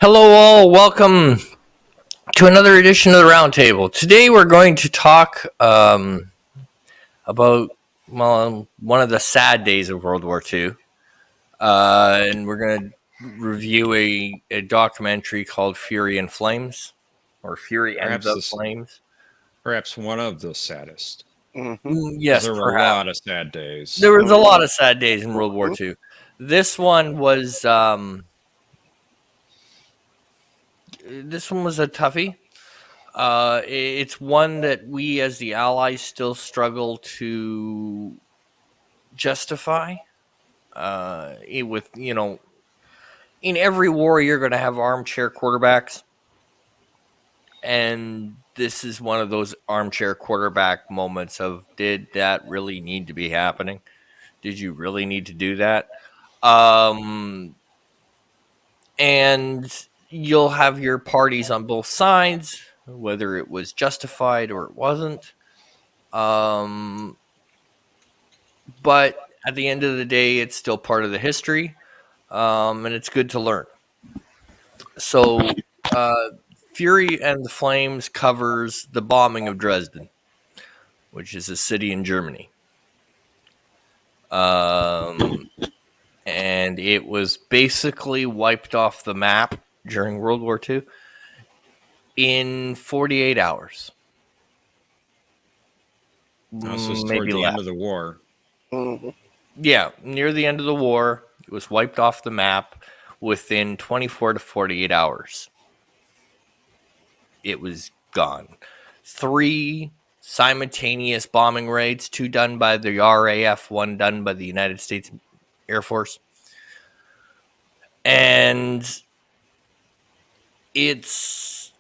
Hello, all. Welcome to another edition of the Roundtable. Today, we're going to talk about one of the sad days of World War II, and we're going to review a documentary called "Fury and Flames," or "Fury and the Flames." Perhaps one of the saddest. Yes, there were perhaps. a lot of sad days. There was a lot of sad days in World War II. This one was a toughie. It's one that we as the Allies still struggle to justify. In every war you're going to have armchair quarterbacks, and this is one of those armchair quarterback moments of, did that really need to be happening? Did you really need to do that? And you'll have your parties on both sides, whether it was justified or it wasn't. But at the end of the day, it's still part of the history, and it's good to learn. So, Fury and the Flames covers the bombing of Dresden, which is a city in Germany. And it was basically wiped off the map during World War II in 48 hours. This was toward the end of the war. Mm-hmm. Yeah, near the end of the war, it was wiped off the map within 24 to 48 hours. It was gone. 3 simultaneous bombing raids, 2 done by the RAF, 1 done by the United States Air Force. And it's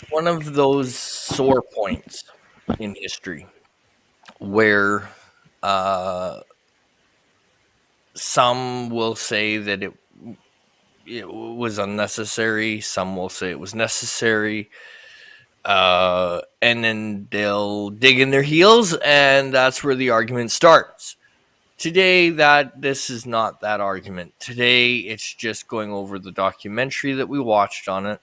one of those sore points in history where some will say that it was unnecessary. Some will say it was necessary. And then they'll dig in their heels, and that's where the argument starts. Today, this is not that argument. Today, it's just going over the documentary that we watched on it,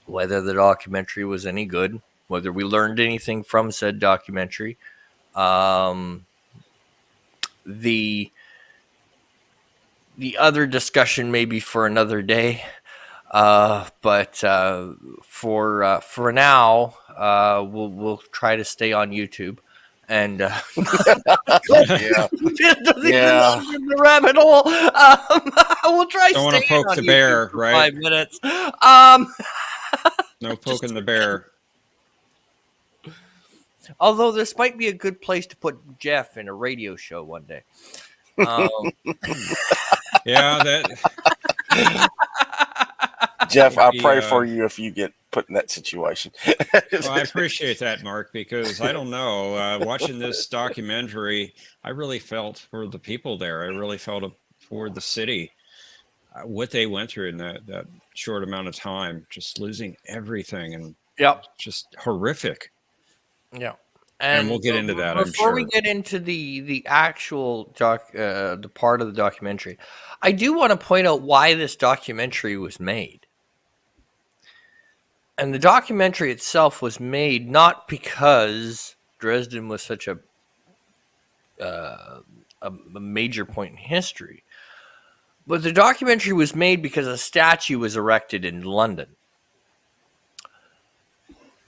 whether the documentary was any good, whether we learned anything from said documentary. The other discussion may be for another day, but for now, we'll try to stay on YouTube. And Yeah. The rabbit hole. We'll try. Don't want to poke the bear, right? 5 minutes. No poking the bear. Although this might be a good place to put Jeff in a radio show one day. Yeah, that. Jeff, I pray for you if you get put in that situation. Well, I appreciate that, Mark, because I don't know. Watching this documentary, I really felt for the people there. I really felt for the city, what they went through in that short amount of time, just losing everything, and just horrific. Yeah. And we'll get into that, I'm sure. Before we get into the actual the part of the documentary, I do want to point out why this documentary was made. And the documentary itself was made not because Dresden was such a major point in history, but the documentary was made because a statue was erected in London.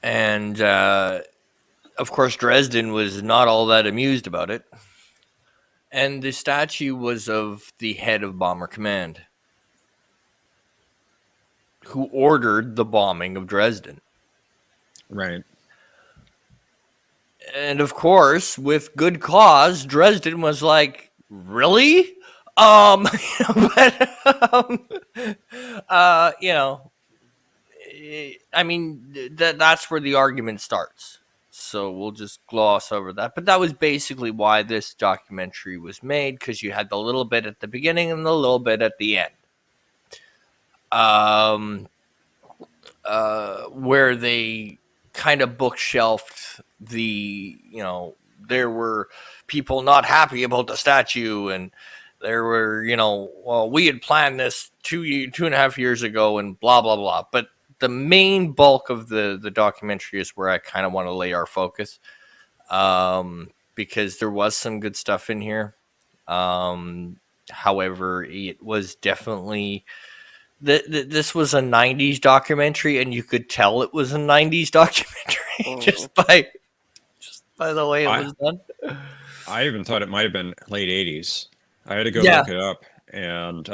And, of course, Dresden was not all that amused about it. And the statue was of the head of Bomber Command, who ordered the bombing of Dresden. Right. And of with good cause, Dresden was like, really? That's where the argument starts. So we'll just gloss over that. But that was basically why this documentary was made, because you had the little bit at the beginning and the little bit at the end. Where they kind of bookshelved there were people not happy about the statue, and There were, well, we had planned this 2.5 years ago, and blah blah blah. But the main bulk of the documentary is where I kind of want to lay our focus, because there was some good stuff in here. However, it was definitely this was a '90s documentary, and you could tell it was a '90s documentary just by the way it I was done. I even thought it might have been late '80s. I had to go Yeah. look it up, and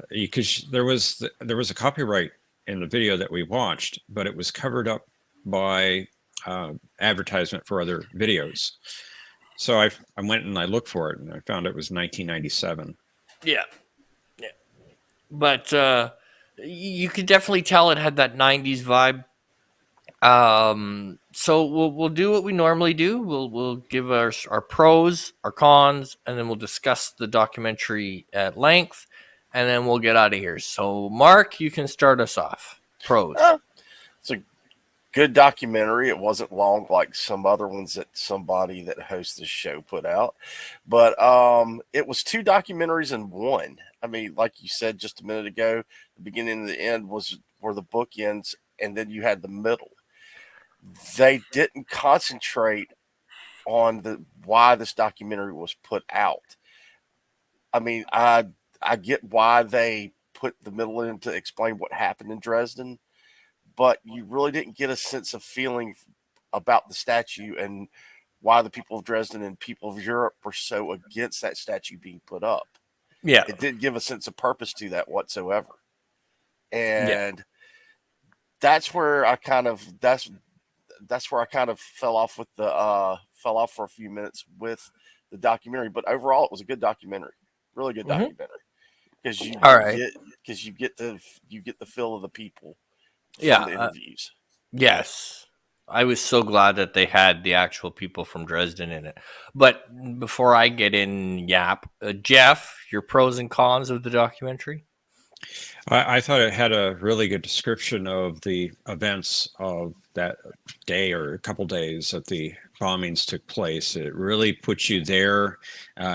because there was a copyright in the video that we watched, but it was covered up by advertisement for other videos. So I went and I looked for it, and I found it was 1997. Yeah. But you could definitely tell it had that '90s vibe. So we'll do what we normally do. We'll give our pros, our cons, and then we'll discuss the documentary at length, and then we'll get out of here. So Mark, you can start us off. Pros. It's a good documentary. It wasn't long like some other ones that somebody that hosts this show put out, but it was two documentaries in one. I mean, like you said just a minute ago, the beginning and the end were the bookends, and then you had the middle. They didn't concentrate on the why this documentary was put out. I mean, I get why they put the middle in to explain what happened in Dresden, but you really didn't get a sense of feeling about the statue and why the people of Dresden and people of Europe were so against that statue being put up. Yeah. It didn't give a sense of purpose to that whatsoever. Yeah. And that's where I kind of fell off for a few minutes with the documentary. But overall, it was a good documentary, really good documentary, because you get the feel of the people from the interviews. Yes. I was so glad that they had the actual people from Dresden in it. But before I get in Jeff, your pros and cons of the documentary? I thought it had a really good description of the events of that day or a couple days that the bombings took place. It really put you there,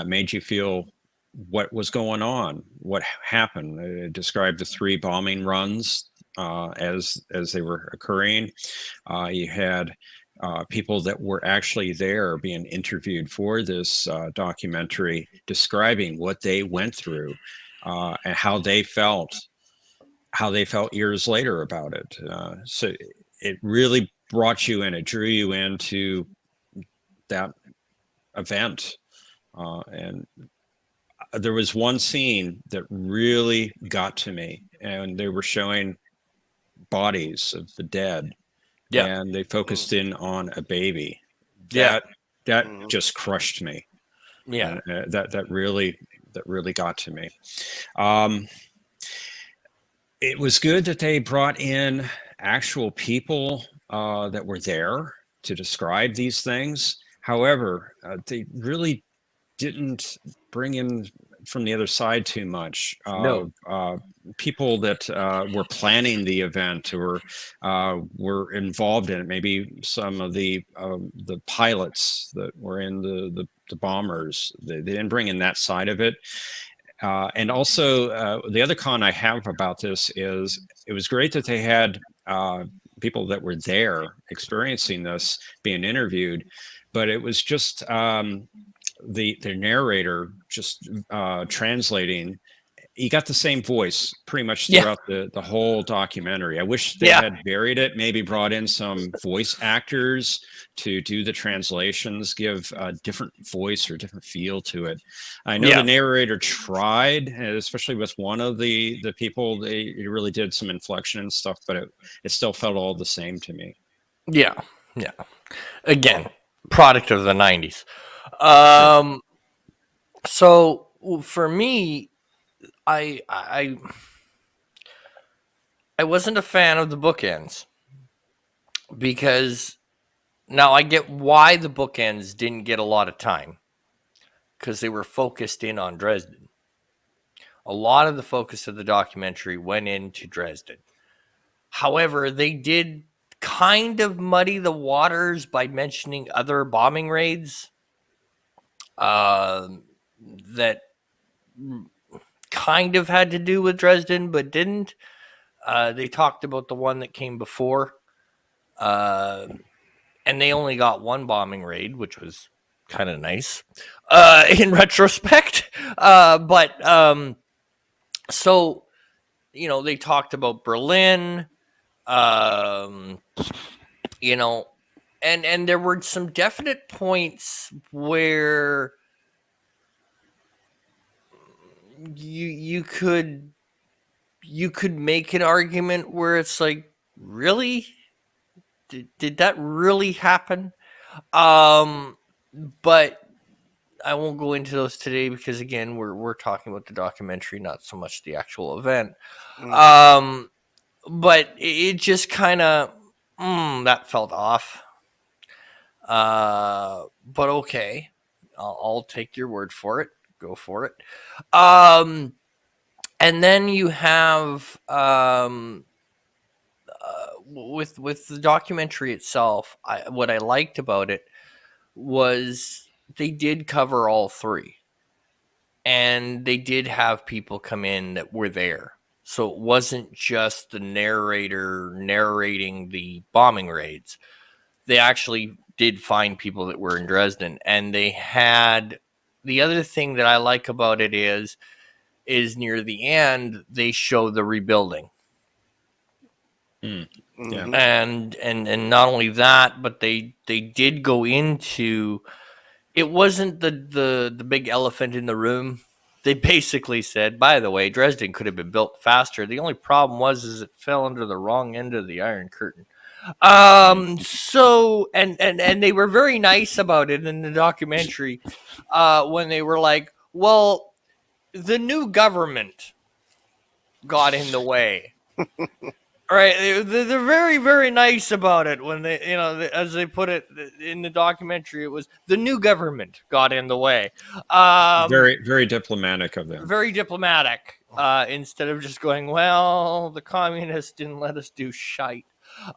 made you feel what was going on, what happened. It described the 3 bombing runs as they were occurring. You had people that were actually there being interviewed for this documentary, describing what they went through and how they felt years later about it. So it really brought you in, it drew you into that event. And there was one scene that really got to me, and they were showing bodies of the dead. Yeah. And they focused in on a baby. Yeah. That just crushed me. Yeah. That really got to me. It was good that they brought in actual people that were there to describe these things. However, they really didn't bring in from the other side too much. No. People that were planning the event or were involved in it. Maybe some of the pilots that were in the bombers. They didn't bring in that side of it. And also, the other con I have about this is it was great that they had people that were there experiencing this being interviewed, but it was just the narrator just translating. You got the same voice pretty much throughout the whole documentary. I wish they had varied it, maybe brought in some voice actors to do the translations, give a different voice or different feel to it. I know the narrator tried, especially with one of the people, they really did some inflection and stuff, but it still felt all the same to me. Yeah. Yeah. Again, product of the '90s. So for me, I wasn't a fan of the bookends, because now I get why the bookends didn't get a lot of time, because they were focused in on Dresden. A lot of the focus of the documentary went into Dresden. However, they did kind of muddy the waters by mentioning other bombing raids that kind of had to do with Dresden, but didn't. They talked about the one that came before, and they only got one bombing raid, which was kind of nice in retrospect. So they talked about Berlin, um, you know, and there were some definite points where you could make an argument where it's like, really, did that really happen? But I won't go into those today because again, we're talking about the documentary, not so much the actual event. Mm. But it just kind of that felt off. But okay, I'll take your word for it. Go for it. And then you have with the documentary itself. What I liked about it was they did cover all three, and they did have people come in that were there. So it wasn't just the narrator narrating the bombing raids. They actually did find people that were in Dresden, and they had the other thing that I like about it is near the end they show the rebuilding. Yeah. Mhm. And not only that, but they did go into, it wasn't the big elephant in the room. They basically said, by the way, Dresden could have been built faster. The only problem was it fell under the wrong end of the Iron Curtain. So and they were very nice about it in the documentary, when they were like, well, the new government got in the way. All right, they're very, very nice about it when they, as they put it in the documentary, it was the new government got in the way. Very, very diplomatic of them. Very diplomatic, instead of just going, well, the communists didn't let us do shite.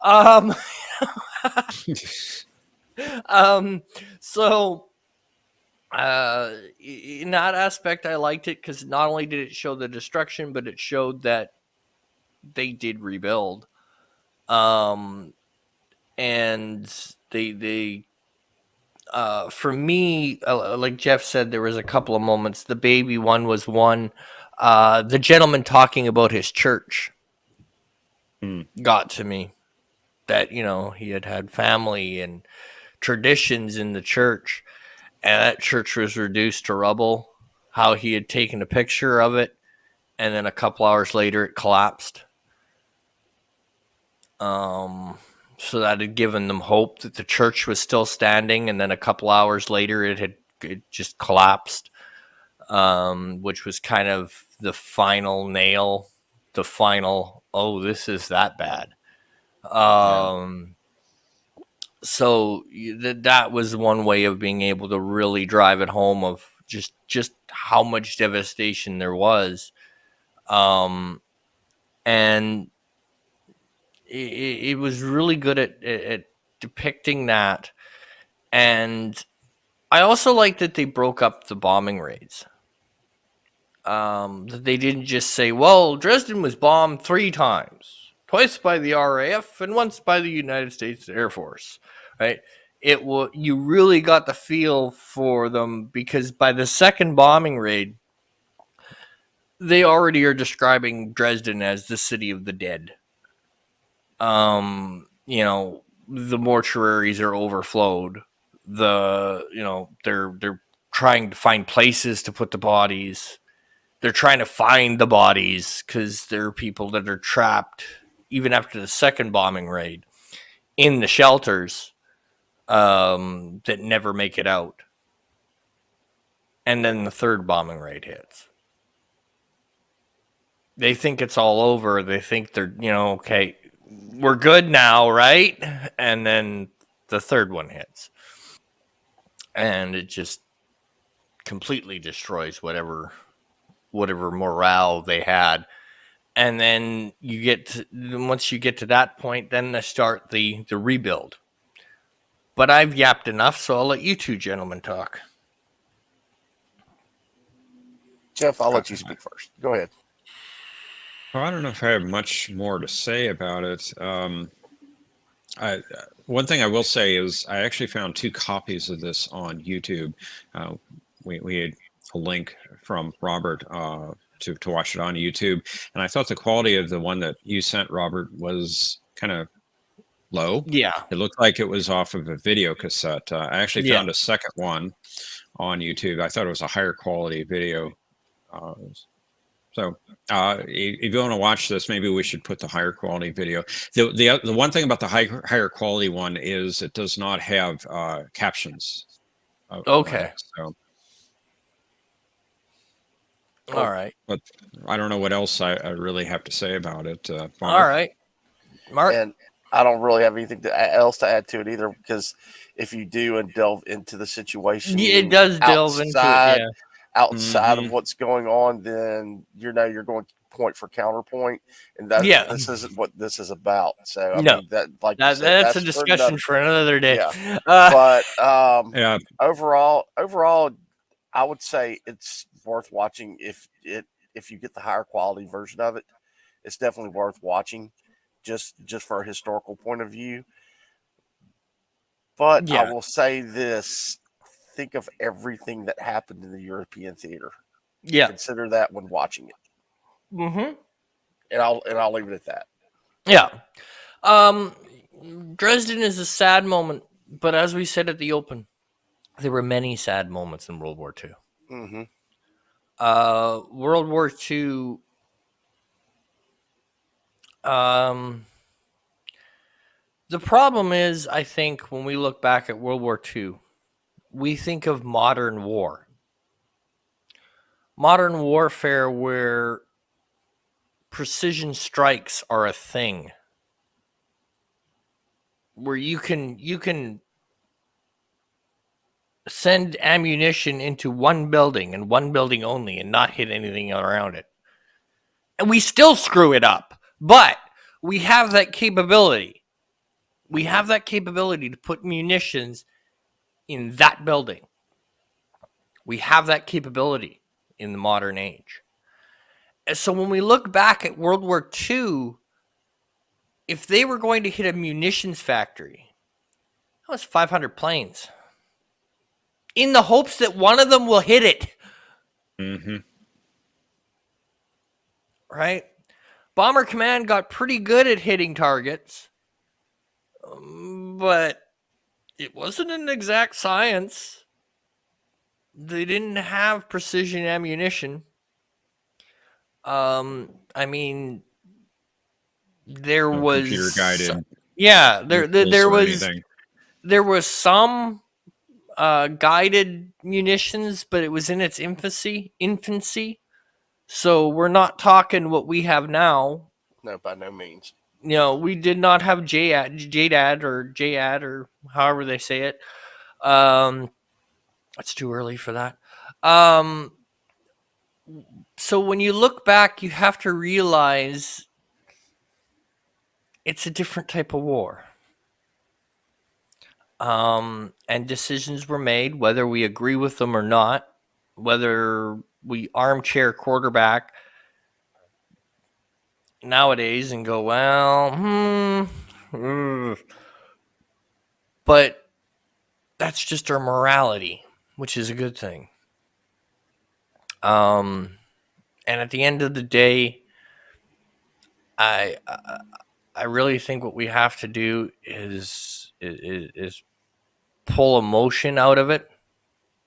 Um, so in that aspect, I liked it because not only did it show the destruction, but it showed that they did rebuild. And they for me, like Jeff said, there was a couple of moments. The baby one was one. The gentleman talking about his church got to me. That he had family and traditions in the church, and that church was reduced to rubble. How he had taken a picture of it, and then a couple hours later it collapsed. So that had given them hope that the church was still standing, and then a couple hours later it just collapsed, which was kind of the final nail, the final, oh, this is that bad. So that was one way of being able to really drive it home of just how much devastation there was. And it was really good at depicting that. And I also like that they broke up the bombing raids. That they didn't just say, well, Dresden was bombed 3 times, twice by the RAF and once by the United States Air Force, right? You really got the feel for them, because by the second bombing raid, they already are describing Dresden as the city of the dead. The mortuaries are overflowed. They're trying to find places to put the bodies. They're trying to find the bodies because there are people that are trapped even after the second bombing raid in the shelters, that never make it out. And then the third bombing raid hits. They think it's all over. They think they're, okay, we're good now, right? And then the third one hits. And it just completely destroys whatever morale they had. And then once you get to that point, then they start the rebuild. But I've yapped enough, so I'll let you two gentlemen talk. Jeff, I'll Uh, let you speak first. Go ahead. Well, I don't know if I have much more to say about it. One thing I will say is I actually found 2 copies of this on YouTube. Uh, we had a link from Robert to watch it on YouTube, and I thought the quality of the one that you sent, Robert, was kind of low. Yeah. It looked like it was off of a video cassette. I actually Yeah. found a second one on YouTube. I thought it was a higher quality video. So if you want to watch this, maybe we should put the higher quality video. The one thing about the higher quality one is it does not have captions. Okay. So, All right. but I don't know what else I really have to say about it. All Mark? right. Mark. And I don't really have anything else to add to it either, because if you do and delve into the situation, It does delve into it. Yeah. outside of Mhm. what's going on, then you're going point for counterpoint, and that Yeah. this isn't what this is about. So I No. mean that, like you said, That's a for discussion another- for another day. Yeah. Uh, But Yeah. overall, I would say it's worth watching if you get the higher quality version of it. It's definitely worth watching, just for a historical point of view. But I yeah. will say this: think of everything that happened in the European theater. Yeah. Consider that when watching it, Mm-hmm. and I'll leave it at that. Yeah. Dresden is a sad moment, but as we said at the open, there were many sad moments in World War II. Mm-hmm. World War II. The problem is, I think, when we look back at World War II, we think of modern war. Modern warfare where precision strikes are a thing. Where you can send ammunition into one building and one building only and not hit anything around it. And we still screw it up. But we have that capability. We have that capability to put munitions in that building. We have that capability in the modern age. And so when we look back at World War II, if they were going to hit a munitions factory, that was 500 planes. In the hopes that one of them will hit it. Mm-hmm. Right? Bomber Command got pretty good at hitting targets. But it wasn't an exact science. They didn't have precision ammunition. I mean, there No was computer guided. Yeah, Anything. there was some guided munitions, but it was in its infancy. So we're not talking what we have now. No, by no means. You know, we did not have JDAD or however they say it. It's too early for that. So when you look back, you have to realize it's a different type of war. And decisions were made, whether we agree with them or not, whether we armchair quarterback nowadays and go, well, but that's just our morality, which is a good thing. And at the end of the day, I really think what we have to do is pull emotion out of it,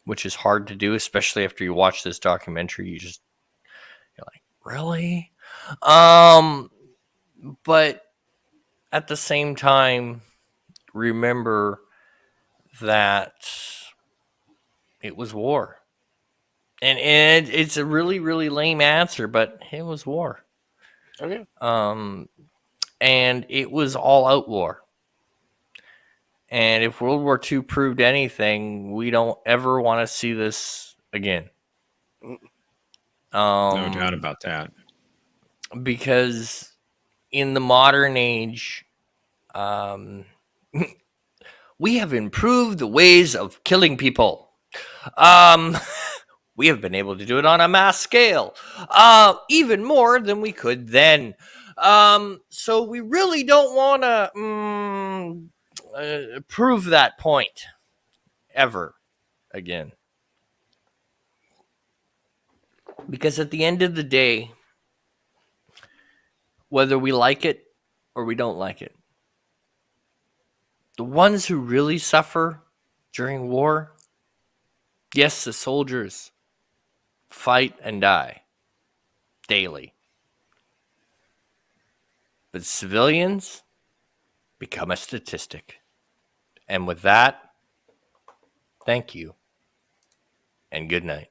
which is hard to do, especially after you watch this documentary. You're like, really? But at the same time, remember that it was war. And it's a really, really lame answer, but it was war. Okay. And it was all out war. And if World War II proved anything, we don't ever want to see this again. No doubt about that. Because in the modern age, we have improved the ways of killing people. We have been able to do it on a mass scale, even more than we could then. So we really don't want to prove that point ever again. Because at the end of the day, whether we like it or we don't like it, the ones who really suffer during war, yes, the soldiers fight and die daily. But civilians become a statistic. And with that, thank you and good night.